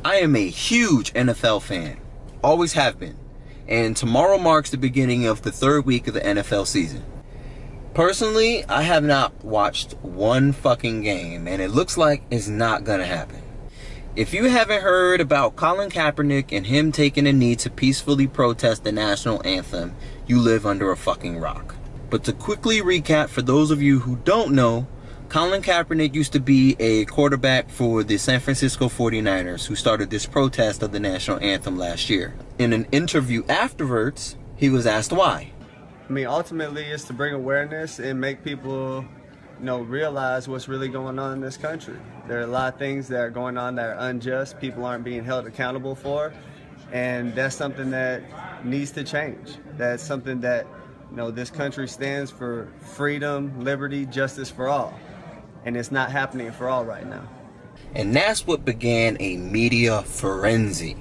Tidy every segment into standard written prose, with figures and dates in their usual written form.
I am a huge NFL fan. Always have been. And tomorrow marks the beginning of the third week of the NFL season. Personally, I have not watched one fucking game, and it looks like it's not gonna happen. If you haven't heard about Colin Kaepernick and him taking a knee to peacefully protest the national anthem, you live under a fucking rock. But to quickly recap for those of you who don't know, Colin Kaepernick used to be a quarterback for the San Francisco 49ers who started this protest of the national anthem last year. In an interview afterwards, he was asked why. I mean, ultimately, it's to bring awareness and make people, realize what's really going on in this country. There are a lot of things that are going on that are unjust, people aren't being held accountable for, and that's something that needs to change. That's something that, this country stands for: freedom, liberty, justice for all. And it's not happening for all right now. And that's what began a media frenzy.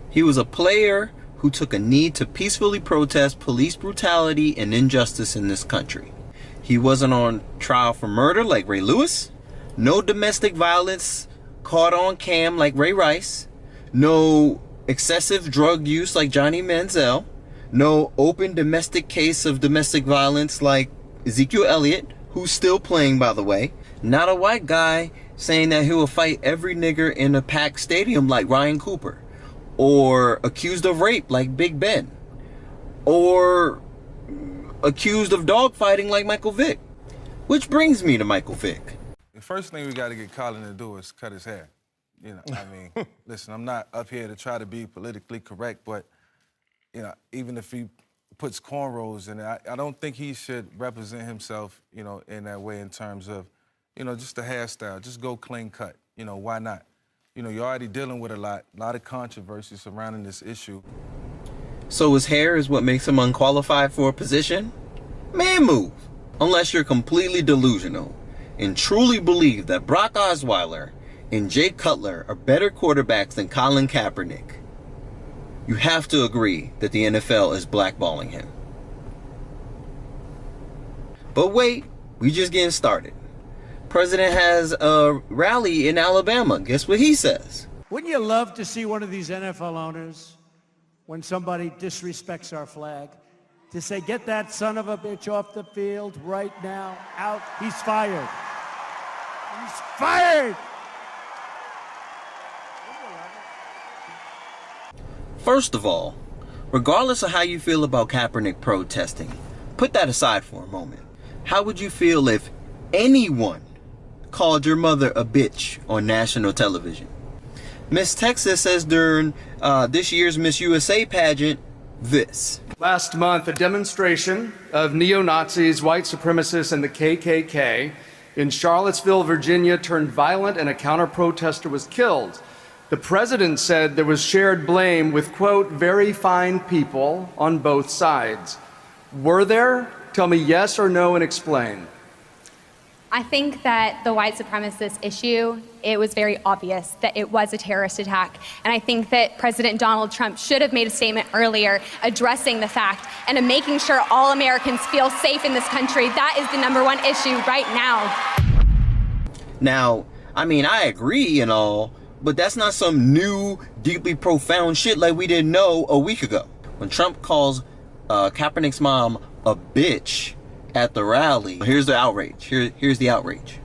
He was a player who took a knee to peacefully protest police brutality and injustice in this country. He wasn't on trial for murder like Ray Lewis, no domestic violence caught on cam like Ray Rice, no excessive drug use like Johnny Manziel, no open domestic case of domestic violence like Ezekiel Elliott, who's still playing, by the way. Not a white guy saying that he will fight every nigger in a packed stadium like Ryan Cooper, or accused of rape like Big Ben, or accused of dogfighting like Michael Vick. Which brings me to Michael Vick. The first thing we got to get Colin to do is cut his hair. Listen, I'm not up here to try to be politically correct, but, even if he puts cornrows in it, I don't think he should represent himself, in that way in terms of, just the hairstyle. Just go clean cut. Why not? You're already dealing with a lot of controversy surrounding this issue. So his hair is what makes him unqualified for a position? Man, move. Unless you're completely delusional and truly believe that Brock Osweiler and Jay Cutler are better quarterbacks than Colin Kaepernick. You have to agree that the NFL is blackballing him. But wait, we just getting started. President has a rally in Alabama. Guess what he says? Wouldn't you love to see one of these NFL owners, when somebody disrespects our flag, to say, get that son of a bitch off the field right now, out, he's fired. He's fired! First of all, regardless of how you feel about Kaepernick protesting, put that aside for a moment. How would you feel if anyone called your mother a bitch on national television? Miss Texas says during this year's Miss USA pageant, this. Last month, a demonstration of neo-Nazis, white supremacists, and the KKK in Charlottesville, Virginia turned violent and a counter-protester was killed. The president said there was shared blame with, quote, very fine people on both sides. Were there? Tell me yes or no and explain. I think that the white supremacist issue, it was very obvious that it was a terrorist attack. And I think that President Donald Trump should have made a statement earlier addressing the fact and making sure all Americans feel safe in this country. That is the #1 issue right now. Now, I agree and all, but that's not some new, deeply profound shit like we didn't know a week ago. When Trump calls Kaepernick's mom a bitch at the rally, here's the outrage. Here's the outrage.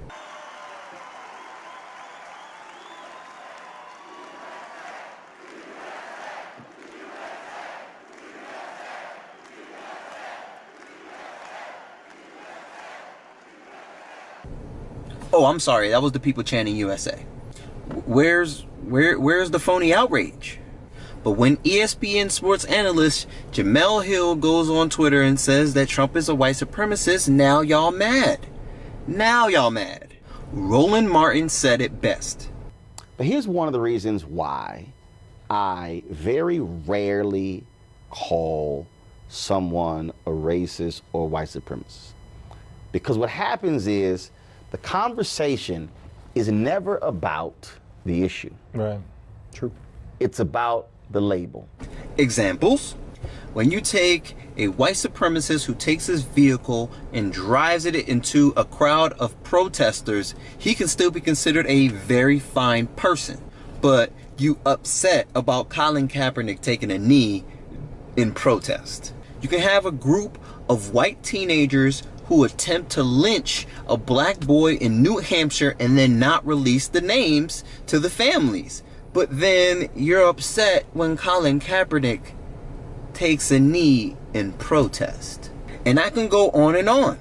Oh, I'm sorry. That was the people chanting USA. Where's the phony outrage? But when ESPN sports analyst Jamel Hill goes on Twitter and says that Trump is a white supremacist, now y'all mad. Now y'all mad. Roland Martin said it best. But here's one of the reasons why I very rarely call someone a racist or white supremacist. Because what happens is the conversation is never about the issue. Right. True. It's about the label. Examples? When you take a white supremacist who takes his vehicle and drives it into a crowd of protesters, he can still be considered a very fine person. but you upset about Colin Kaepernick taking a knee in protest. You can have a group of white teenagers who attempt to lynch a black boy in New Hampshire and then not release the names to the families. But then you're upset when Colin Kaepernick takes a knee in protest. And I can go on and on.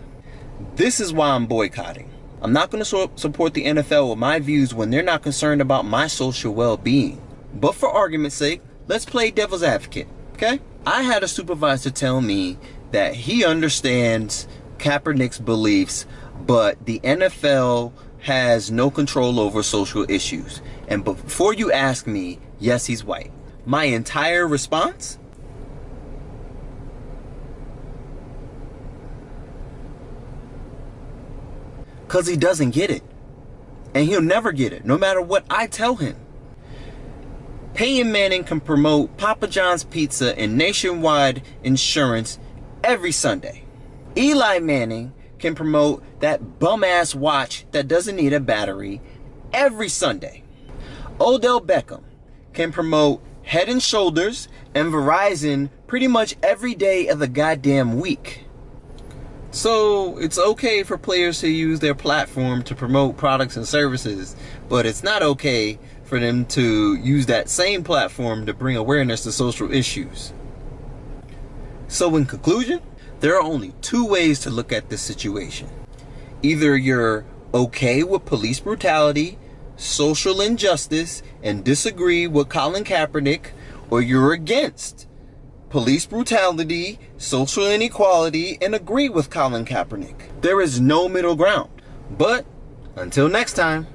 This is why I'm boycotting. I'm not going to support the NFL with my views when they're not concerned about my social well-being. But for argument's sake, let's play devil's advocate, okay? I had a supervisor tell me that he understands Kaepernick's beliefs, but the NFL has no control over social issues. And before you ask me, yes, he's white. My entire response? Because he doesn't get it. And he'll never get it, no matter what I tell him. Peyton Manning can promote Papa John's Pizza and Nationwide Insurance every Sunday. Eli Manning can promote that bum-ass watch that doesn't need a battery every Sunday. Odell Beckham can promote Head and Shoulders and Verizon pretty much every day of the goddamn week. So it's okay for players to use their platform to promote products and services, but it's not okay for them to use that same platform to bring awareness to social issues. So in conclusion, there are only two ways to look at this situation. Either you're okay with police brutality, social injustice, and disagree with Colin Kaepernick, or you're against police brutality, social inequality, and agree with Colin Kaepernick. There is no middle ground. But until next time.